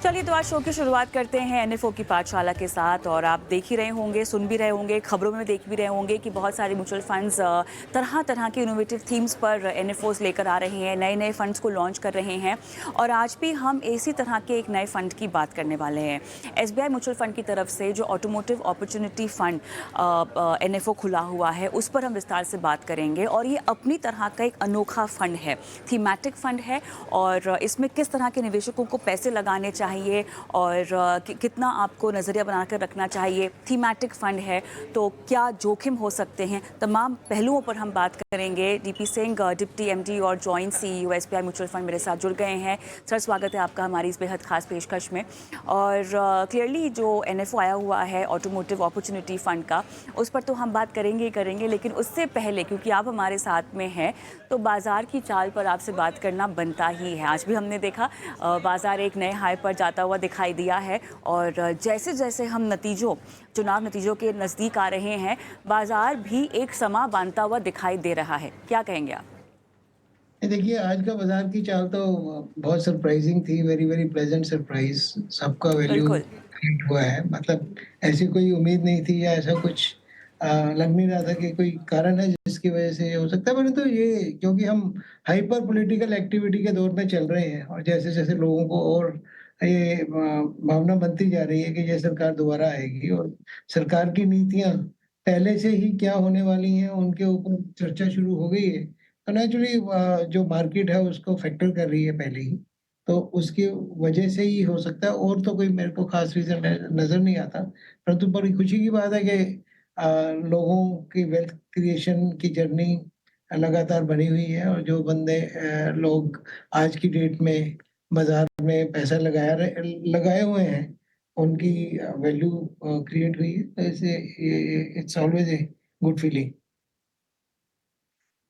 चलिए तो आज शो की शुरुआत करते हैं एनएफओ की पाठशाला के साथ। और आप देख ही रहे होंगे, सुन भी रहे होंगे, खबरों में देख भी रहे होंगे कि बहुत सारे म्यूचुअल फंड्स तरह तरह के इनोवेटिव थीम्स पर एनएफओस लेकर आ रहे हैं, नए नए फंड्स को लॉन्च कर रहे हैं। और आज भी हम इसी तरह के एक नए फंड की बात करने वाले हैं। एसबीआई म्यूचुअल फंड की तरफ से जो ऑटोमोटिव अपॉर्चुनिटी फंड एनएफओ खुला हुआ है, उस पर हम विस्तार से बात करेंगे। और ये अपनी तरह का एक अनोखा फंड है, थीमेटिक फंड है। और इसमें किस तरह के निवेशकों को पैसे लगाने चाहिए और कितना आपको नज़रिया बनाकर रखना चाहिए, थीमेटिक फंड है तो क्या जोखिम हो सकते हैं, तमाम पहलुओं पर हम बात करेंगे। डीपी सिंह, डिप्टी एमडी और joint CEO SBI mutual fund मेरे साथ जुड़ गए हैं। सर, स्वागत है आपका हमारी इस बेहद खास पेशकश में। और क्लियरली जो एनएफओ आया हुआ है ऑटोमोटिव अपॉर्चुनिटी फंड का, उस पर तो हम बात करेंगे ही करेंगे, लेकिन उससे पहले क्योंकि आप हमारे साथ में हैं तो बाजार की चाल पर आपसे बात करना बनता ही है। आज भी हमने देखा बाजार एक नए हाई पर जाता हुआ दिखाई दिया है। और जैसे जैसे हम चुनाव नतीजों के नज़दीक आ रहे हैं, बाजार भी एक समा बांधता हुआ दिखाई दे रहा है। क्या कहेंगे आप? देखिए, आज का बाजार की चाल तो बहुत सरप्राइजिंग थी, वेरी वेरी प्लेजेंट सरप्राइज। सबका वैल्यू बिल्कुल। क्रिएट हुआ है, मतलब ऐसी कोई उम्मीद नहीं थी या ऐसा कुछ लग नहीं रहा था कि कोई कारण है जिसकी वजह से ये हो सकता है। परंतु ये क्योंकि हम हाइपर पॉलिटिकल एक्टिविटी के दौर में चल रहे हैं और जैसे जैसे लोगों को और ये भावना बनती जा रही है कि ये सरकार दोबारा आएगी और सरकार की नीतियां पहले से ही क्या होने वाली हैं उनके ऊपर चर्चा शुरू हो गई है। तो नेचुरली जो मार्केट है उसको फैक्टर कर रही है पहले ही, तो उसकी वजह से ही हो सकता है। और तो कोई मेरे को खास रीज़न नज़र नहीं आता। परंतु बड़ी खुशी की बात है कि लोगों की वेल्थ क्रिएशन की जर्नी लगातार बनी हुई है और जो लोग आज की डेट में बाज़ार में पैसा लगाए हुए हैं, उनकी वैल्यू क्रिएट हुई है। तो इससे ये it's always a good feeling.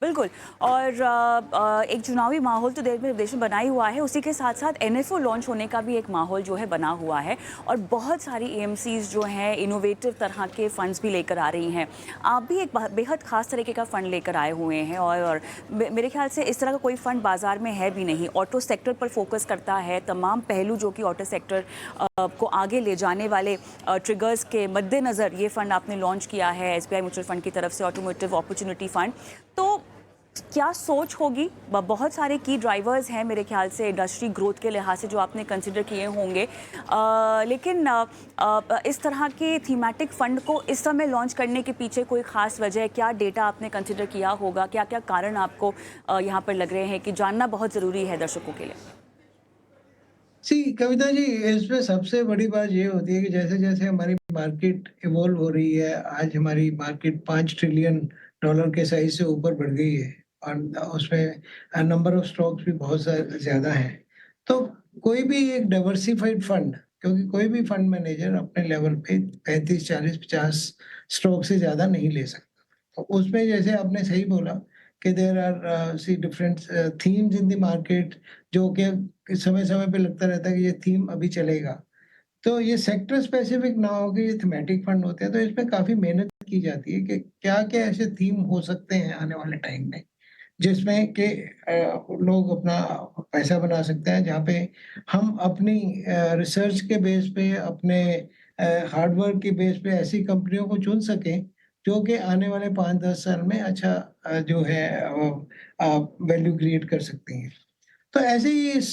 बिल्कुल। और एक चुनावी माहौल तो देश में बना ही हुआ है, उसी के साथ साथ एनएफओ लॉन्च होने का भी एक माहौल जो है बना हुआ है। और बहुत सारी एएमसीज जो हैं इनोवेटिव तरह के फंड्स भी लेकर आ रही हैं। आप भी एक बेहद खास तरीके का फ़ंड लेकर आए हुए हैं। और मेरे ख्याल से इस तरह का कोई फ़ंड बाज़ार में है भी नहीं। ऑटो सेक्टर पर फोकस करता है, तमाम पहलू जो कि ऑटो सेक्टर को आगे ले जाने वाले ट्रिगर्स के मद्देनज़र ये फ़ंड आपने लॉन्च किया है एसबीआई म्यूचुअल फंड की तरफ से, ऑटोमोटिव अपॉर्चुनिटी फ़ंड। तो क्या सोच होगी? बहुत सारे की ड्राइवर्स हैं मेरे ख्याल से इंडस्ट्री ग्रोथ के लिहाज से जो आपने कंसिडर किए होंगे। लेकिन इस तरह के थीमेटिक फंड को इस समय लॉन्च करने के पीछे कोई ख़ास वजह है? क्या डेटा आपने कंसिडर किया होगा? क्या क्या कारण आपको यहाँ पर लग रहे हैं कि जानना बहुत ज़रूरी है दर्शकों के लिए? कविता जी, इसमें सबसे बड़ी बात ये होती है कि जैसे-जैसे हमारी मार्केट इवॉल्व हो रही है, आज हमारी मार्केट $5 ट्रिलियन के साइज़ से ऊपर बढ़ गई है और उसमें नंबर ऑफ स्टॉक्स भी बहुत ज़्यादा हैं। तो कोई भी एक डाइवर्सिफाइड फंड, क्योंकि कोई भी फंड मैनेजर अपने लेवल पे 35, 40, 50 स्टॉक से ज़्यादा नहीं ले सकता। तो उसमें जैसे आपने सही बोला कि there are different themes in the market, जो कि समय-समय पे लगता रहता है कि ये थीम अभी चलेगा। तो ये सेक्टर स्पेसिफिक ना हो के ये थीमेटिक फंड होते हैं, तो इसमें काफ़ी मेहनत की जाती है कि क्या-क्या ऐसे थीम हो सकते हैं आने वाले टाइम में, जिसमें कि लोग अपना पैसा बना सकते हैं, जहाँ पे हम अपनी रिसर्च के बेस पे, अपने हार्ड वर्क के बेस पे ऐसी कंपनियों को चुन सकें, जो कि आने वाले 5-10 साल में अच्छा जो है वैल्यू क्रिएट कर सकती हैं। तो ऐसे ही इस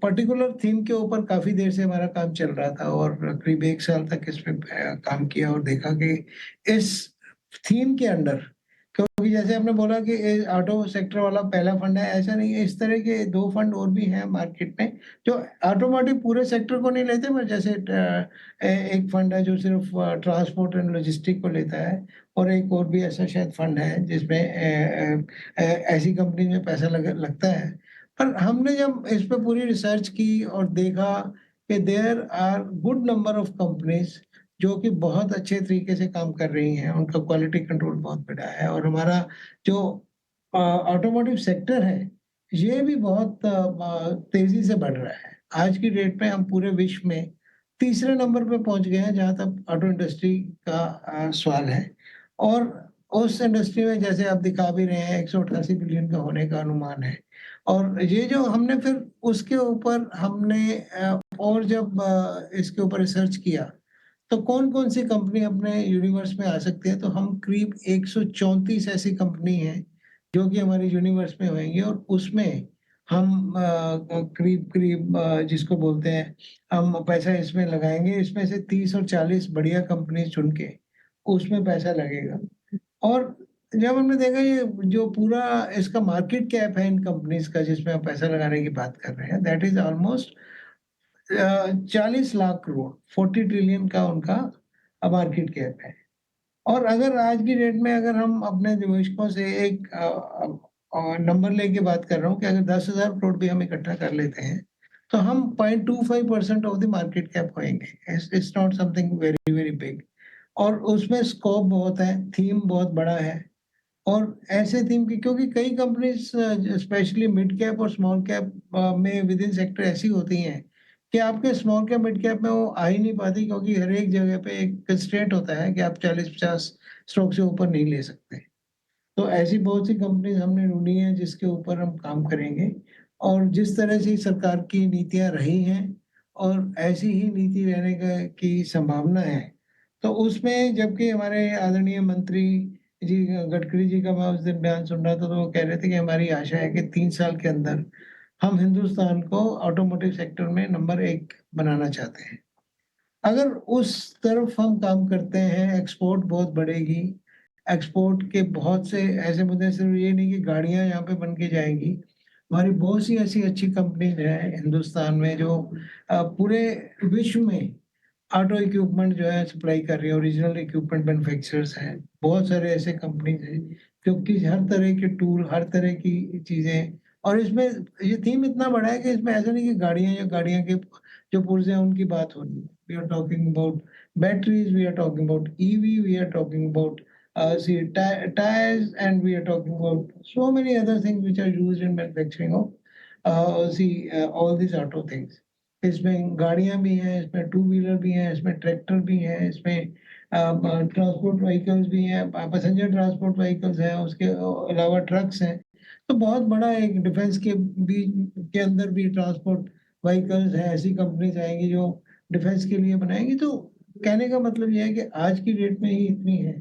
पर्टिकुलर थीम के ऊपर काफ़ी देर से हमारा काम चल रहा था और करीब 1 साल तक इस पे काम किया और देखा कि इस थीम के अंडर, क्योंकि जैसे आपने बोला कि ऑटो सेक्टर वाला पहला फंड है, ऐसा नहीं है। इस तरह के 2 फंड और भी हैं मार्केट में, जो ऑटोमोटिव पूरे सेक्टर को नहीं लेते, पर जैसे एक फंड है जो सिर्फ़ ट्रांसपोर्ट एंड लॉजिस्टिक को लेता है और एक और भी ऐसा शायद फंड है जिसमें ऐसी कंपनी में पैसा लगता है। पर हमने जब इस पे पूरी रिसर्च की और देखा कि there are good number of companies जो कि बहुत अच्छे तरीके से काम कर रही हैं, उनका क्वालिटी कंट्रोल बहुत बढ़ा है और हमारा जो ऑटोमोटिव सेक्टर है, ये भी बहुत तेज़ी से बढ़ रहा है। आज की डेट में हम पूरे विश्व में तीसरे नंबर पे पहुँच गए हैं, जहाँ तक ऑटो इंडस्ट्री का सवाल है। और उस इंडस्ट्री में जैसे आप दिखा भी रहे हैं, 188 बिलियन का होने का अनुमान है। और ये जो हमने फिर उसके ऊपर हमने और और जब इसके ऊपर रिसर्च किया, तो कौन-कौन सी कंपनी अपने यूनिवर्स में आ सकती है, तो हम करीब 134 ऐसी कंपनी हैं, जो कि हमारे यूनिवर्स में होंगी और उसमें हम करीब-करीब जिसको बोलते हैं, हम पैसा इसमें लगाएँगे, इसमें से 30 और 40 बढ़िया कंपनी चुन के, उसमें पैसा लगेगा। और जब हमने देखा ये जो पूरा इसका मार्केट कैप है इन कंपनीज़ का जिसमें हम पैसा लगाने की बात कर रहे हैं, that is almost 40 lakh crore, 40 trillion का उनका मार्केट कैप है। और अगर आज की डेट में अगर हम अपने निवेशकों से एक नंबर लेके बात कर रहा हूँ कि अगर 10,000 करोड़ भी हम इकट्ठा कर लेते हैं, तो हम 0.25% ऑफ द मार्केट कैप होएँगे। It's not something very, very big. और उसमें स्कोप बहुत है, थीम बहुत बड़ा है। और ऐसे थीम की क्योंकि कई कंपनीज़ स्पेशली मिड कैप और स्मॉल कैप में विदिन सेक्टर ऐसी होती हैं कि आपके स्मॉल कैप, मिड कैप में वो आ ही नहीं पाती क्योंकि हर एक जगह पे एक कंस्ट्रेंट होता है कि आप 40-50 स्टॉक से ऊपर नहीं ले सकते। तो ऐसी बहुत सी कंपनीज़ हमने ढूँढी हैं जिसके ऊपर हम काम करेंगे और जिस तरह से सरकार की नीतियाँ रही हैं और ऐसी ही नीति रहने का की संभावना है। तो उसमें जबकि हमारे आदरणीय मंत्री जी गडकरी जी का मैं उस दिन बयान सुन रहा था तो वो कह रहे थे कि हमारी आशा है कि 3 साल के अंदर हम हिंदुस्तान को ऑटोमोटिव सेक्टर में नंबर 1 बनाना चाहते हैं। अगर उस तरफ हम काम करते हैं, एक्सपोर्ट बहुत बढ़ेगी। एक्सपोर्ट के बहुत से ऐसे मुद्दे सिर्फ ये नहीं कि गाड़ियाँ यहाँ पे बन के जाएँगी। हमारी बहुत सी ऐसी अच्छी कंपनीज़ हैं हिंदुस्तान में जो पूरे विश्व में ऑटो इक्विपमेंट जो है सप्लाई कर रही है, ओरिजिनल इक्विपमेंट मैन्युफैक्चरर्स हैं। बहुत सारे ऐसे कंपनीज़ हैं, क्योंकि हर तरह के टूल, हर तरह की चीज़ें और इसमें ये थीम इतना बड़ा है कि इसमें ऐसा नहीं कि गाड़ियाँ या गाड़ियाँ के जो पुर्ज़े हैं उनकी बात हो रही है। We are talking about batteries, we are talking about EV, we are talking about tires, and we are talking about so many other things which are used in manufacturing of all these auto things. इसमें गाड़ियाँ भी हैं, इसमें two wheeler भी हैं, इसमें tractor भी हैं, इसमें ट्रांसपोर्ट व्हीकल्स भी हैं, पैसेंजर ट्रांसपोर्ट व्हीकल्स हैं, उसके अलावा ट्रक्स हैं। तो बहुत बड़ा एक डिफेंस के भी के अंदर भी ट्रांसपोर्ट व्हीकल्स हैं, ऐसी कंपनीज़ आएँगी जो डिफेंस के लिए बनाएँगी। तो कहने का मतलब ये है कि आज की डेट में ही इतनी है,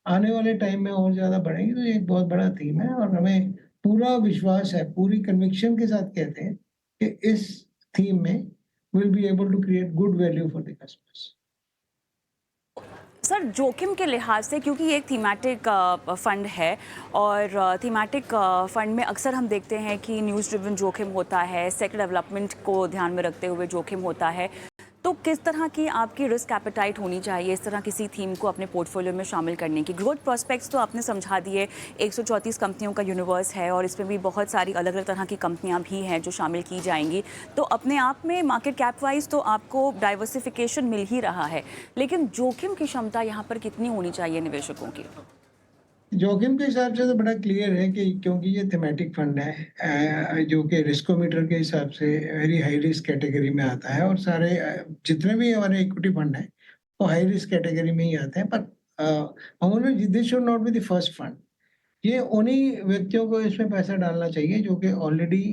आने वाले टाइम में और ज़्यादा बढ़ेंगी, तो ये एक बहुत बड़ा थीम है और हमें पूरा विश्वास है, पूरी कन्विक्शन के साथ कहते हैं कि इस थीम में we'll be able to create good value for the customers. Sir जोखिम के लिहाज से क्योंकि ये एक थीमेटिक फंड है और थीमेटिक फंड में अक्सर हम देखते हैं कि न्यूज़ ड्रिवन जोखिम होता है, सेक्टर डेवलपमेंट को ध्यान में रखते हुए जोखिम होता है। तो किस तरह की आपकी रिस्क एपेटाइट होनी चाहिए इस तरह किसी थीम को अपने पोर्टफोलियो में शामिल करने की? ग्रोथ प्रोस्पेक्ट्स तो आपने समझा दिए, 134 कंपनियों का यूनिवर्स है और इसमें भी बहुत सारी अलग-अलग तरह की कंपनियां भी हैं जो शामिल की जाएंगी। तो अपने आप में मार्केट कैप वाइज तो आपको डाइवर्सिफिकेशन मिल ही रहा है, लेकिन जोखिम की क्षमता यहाँ पर कितनी होनी चाहिए निवेशकों की? जोखिम के हिसाब से तो बड़ा क्लियर है कि क्योंकि ये थीमेटिक फंड है जो कि रिस्कोमीटर के हिसाब से वेरी हाई रिस्क कैटेगरी में आता है और सारे जितने भी हमारे इक्विटी फंड हैं वो हाई रिस्क कैटेगरी में ही आते हैं पर this should not be the first fund. ये उन्हीं व्यक्तियों को इसमें पैसा डालना चाहिए जो कि ऑलरेडी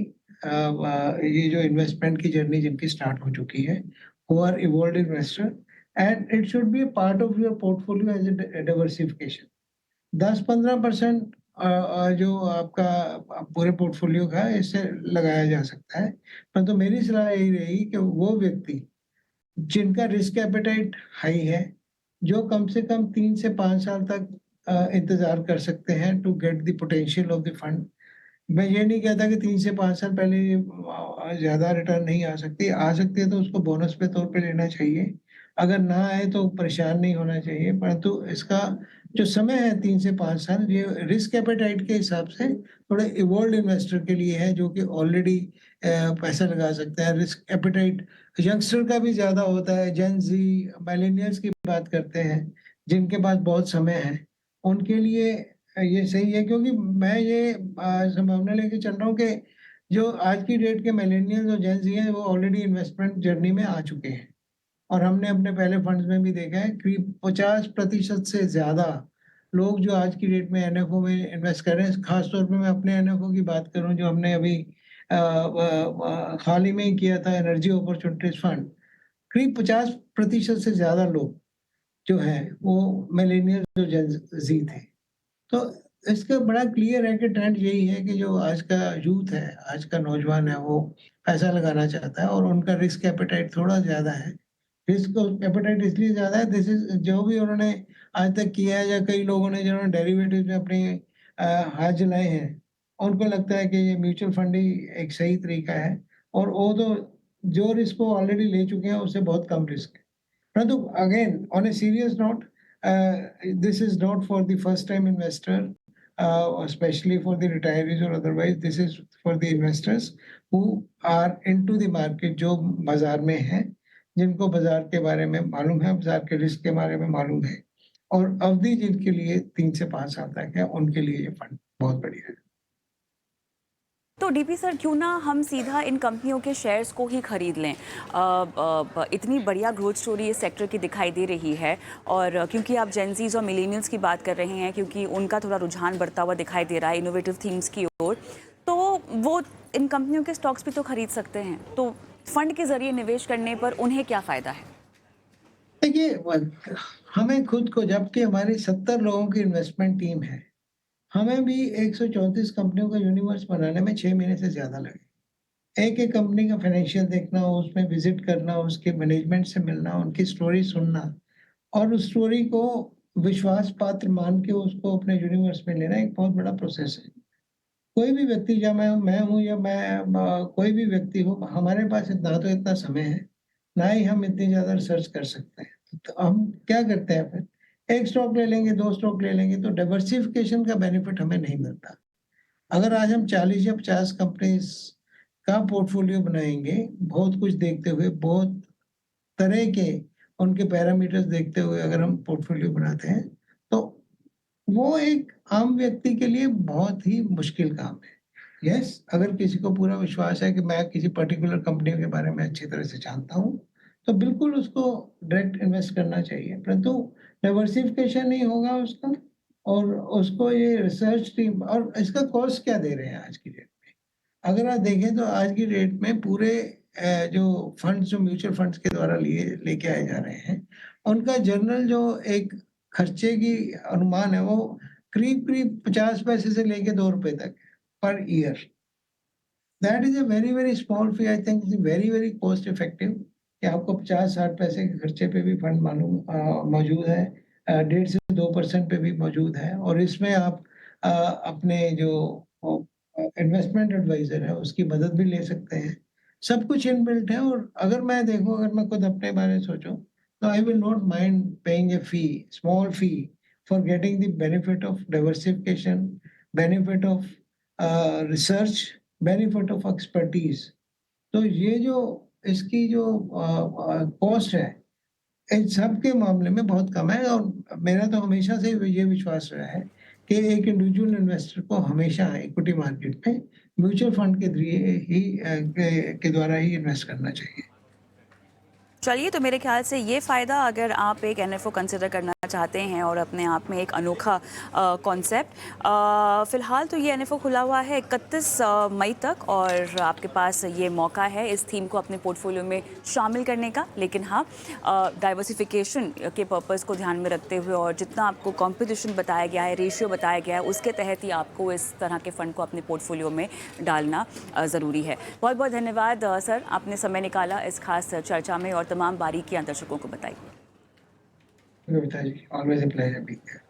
ये जो इन्वेस्टमेंट की जर्नी जिनकी स्टार्ट हो चुकी है, who are evolved investor and it should be a part of your portfolio as a diversification. 10-15% जो आपका पूरे पोर्टफोलियो का है इससे लगाया जा सकता है। परंतु मेरी सलाह यही रहेगी कि वो व्यक्ति जिनका रिस्क एपेटाइट हाई है, जो कम से कम 3 से 5 साल तक इंतज़ार कर सकते हैं to get the potential of the fund. मैं ये नहीं कहता कि 3 से 5 साल पहले ज़्यादा रिटर्न नहीं आ सकती है तो उसको बोनस के तौर पे लेना चाहिए। अगर ना आए तो परेशान नहीं होना चाहिए, परंतु इसका जो समय है 3 से 5 साल ये रिस्क एपेटाइट के हिसाब से थोड़े इवॉल्व्ड इन्वेस्टर के लिए है जो कि ऑलरेडी पैसा लगा सकते हैं। रिस्क एपेटाइट यंगस्टर का भी ज़्यादा होता है, जेन ज़ी, मिलेनियल्स की बात करते हैं, जिनके पास बहुत समय है, उनके लिए ये सही है क्योंकि मैं ये संभावना लेके चल रहा हूँ कि जो आज की डेट के मिलेनियल्स और जेन ज़ी हैं, वो ऑलरेडी इन्वेस्टमेंट जर्नी में आ चुके हैं। और हमने अपने पहले फंड्स में भी देखा है करीब 50% से ज़्यादा लोग जो आज की डेट में एनएफओ में इन्वेस्ट कर रहे हैं, खास तौर पे मैं अपने एनएफओ की बात करूँ जो हमने अभी हाल ही में ही किया था एनर्जी अपॉर्चुनिटीज़ फंड। करीब 50% से ज़्यादा लोग जो हैं वो मिलेनियल्स और जेन ज़ी थे। तो इसका बड़ा क्लियर है कि ट्रेंड यही है कि जो आज का यूथ है, आज का नौजवान है, वो पैसा लगाना चाहता है और उनका रिस्क एपेटाइट थोड़ा ज़्यादा है। रिस्क एपेटाइट इसलिए ज़्यादा है, दिस इज़ जो भी उन्होंने आज तक किया है या कई लोगों ने जिन्होंने डेरिवेटिव्स में अपने हाथ जलाए हैं, उनको लगता है कि ये म्यूचुअल फंड ही एक सही तरीका है और वो तो जो रिस्क वो ऑलरेडी ले चुके हैं, उससे बहुत कम रिस्क है। परंतु again on a serious note, this is not for the first time investor, especially for the retirees or otherwise. This is for the investors who are into the market, जो बाजार में हैं, जिनको बाजार के बारे में मालूम है, बाजार के रिस्क के बारे में मालूम है और अवधि जिनके लिए 3 से 5 साल तक है, उनके लिए ये फंड बहुत बढ़िया है। तो डीपी सर, क्यों ना हम सीधा इन कंपनियों के शेयर्स को ही खरीद लें। इतनी बढ़िया ग्रोथ स्टोरी इस सेक्टर की दिखाई दे रही है और क्योंकि आप जेनजीज और मिलेनियल्स की बात कर रहे हैं, क्योंकि उनका थोड़ा रुझान बढ़ता हुआ दिखाई दे रहा है इनोवेटिव थीम्स की ओर, तो वो इन कंपनियों के स्टॉक्स भी तो खरीद सकते हैं। तो फंड के जरिए निवेश करने पर उन्हें क्या फ़ायदा है? देखिए, हमें खुद को, जबकि हमारी 70 लोगों की इन्वेस्टमेंट टीम है, हमें भी 134 कंपनियों का यूनिवर्स बनाने में 6 महीने से ज़्यादा लगे। एक-एक कंपनी का फाइनेंशियल देखना, उसमें विज़िट करना, उसके मैनेजमेंट से मिलना, उनकी स्टोरी सुनना और उस स्टोरी को विश्वास पात्र मान के उसको अपने यूनिवर्स में लेना एक बहुत बड़ा प्रोसेस है। कोई भी व्यक्ति, या मैं हूँ या कोई भी व्यक्ति हो, हमारे पास ना तो इतना समय है, ना ही हम इतनी ज़्यादा रिसर्च कर सकते हैं। तो हम क्या करते हैं फिर? 1 स्टॉक ले लेंगे, 2 स्टॉक ले लेंगे, तो डाइवर्सिफिकेशन का बेनिफिट हमें नहीं मिलता। अगर आज हम 40 या 50 कंपनीज़ का पोर्टफोलियो बनाएँगे, बहुत कुछ देखते हुए, बहुत तरह के उनके पैरामीटर्स देखते हुए अगर हम पोर्टफोलियो बनाते हैं, तो वो एक आम व्यक्ति के लिए बहुत ही मुश्किल काम है। यस, अगर किसी को पूरा विश्वास है कि मैं किसी पर्टिकुलर कंपनी के बारे में अच्छी तरह से जानता हूँ, तो बिल्कुल उसको डायरेक्ट इन्वेस्ट करना चाहिए। परंतु डाइवर्सिफिकेशन नहीं होगा उसका और उसको ये रिसर्च टीम, और इसका कॉस्ट क्या दे रहे हैं आज की डेट में? अगर आप देखें तो आज की डेट में पूरे जो फंड्स, जो म्यूचुअल फंड्स के द्वारा लेके आए जा रहे हैं, उनका जनरल जो एक खर्चे की अनुमान है, वो करीब-करीब 50 पैसे से लेके ₹2 तक है per year. That is a very, very small fee. I think it's very, very cost effective कि आपको 50-60 पैसे के खर्चे पे भी फंड मौजूद है। 1.5 से 2% पे भी मौजूद है और इसमें आप अपने जो इन्वेस्टमेंट एडवाइज़र है, उसकी मदद भी ले सकते हैं। सब कुछ इनबिल्ट है और अगर मैं देखूँ, अगर मैं खुद अपने बारे में सोचूँ, तो I will not mind paying a fee, small fee for getting the benefit of diversification, benefit of research, benefit of expertise. तो ये जो इसकी जो कॉस्ट है, इन सब के मामले में बहुत कम है और मेरा तो हमेशा से ये विश्वास रहा है कि एक इंडिविजुअल इन्वेस्टर को हमेशा इक्विटी मार्केट में म्यूचुअल फंड के जरिए ही के द्वारा ही इन्वेस्ट करना चाहिए। चलिए, तो मेरे ख्याल से ये फ़ायदा, अगर आप एक एनएफओ कंसिडर करना चाहते हैं और अपने आप में एक अनोखा कॉन्सेप्ट, फ़िलहाल तो ये एनएफओ खुला हुआ है 31 मई तक और आपके पास ये मौका है इस थीम को अपने पोर्टफोलियो में शामिल करने का। लेकिन हाँ, डाइवर्सिफिकेशन के पर्पस को ध्यान में रखते हुए और जितना आपको कॉम्पिटिशन बताया गया है, रेशियो बताया गया है, उसके तहत ही आपको इस तरह के फ़ंड को अपने पोर्टफोलियो में डालना ज़रूरी है। बहुत बहुत धन्यवाद सर, आपने समय निकाला इस खास चर्चा में और तमाम बारीकियां दर्शकों को बताई। Kavita ji, always a pleasure being here.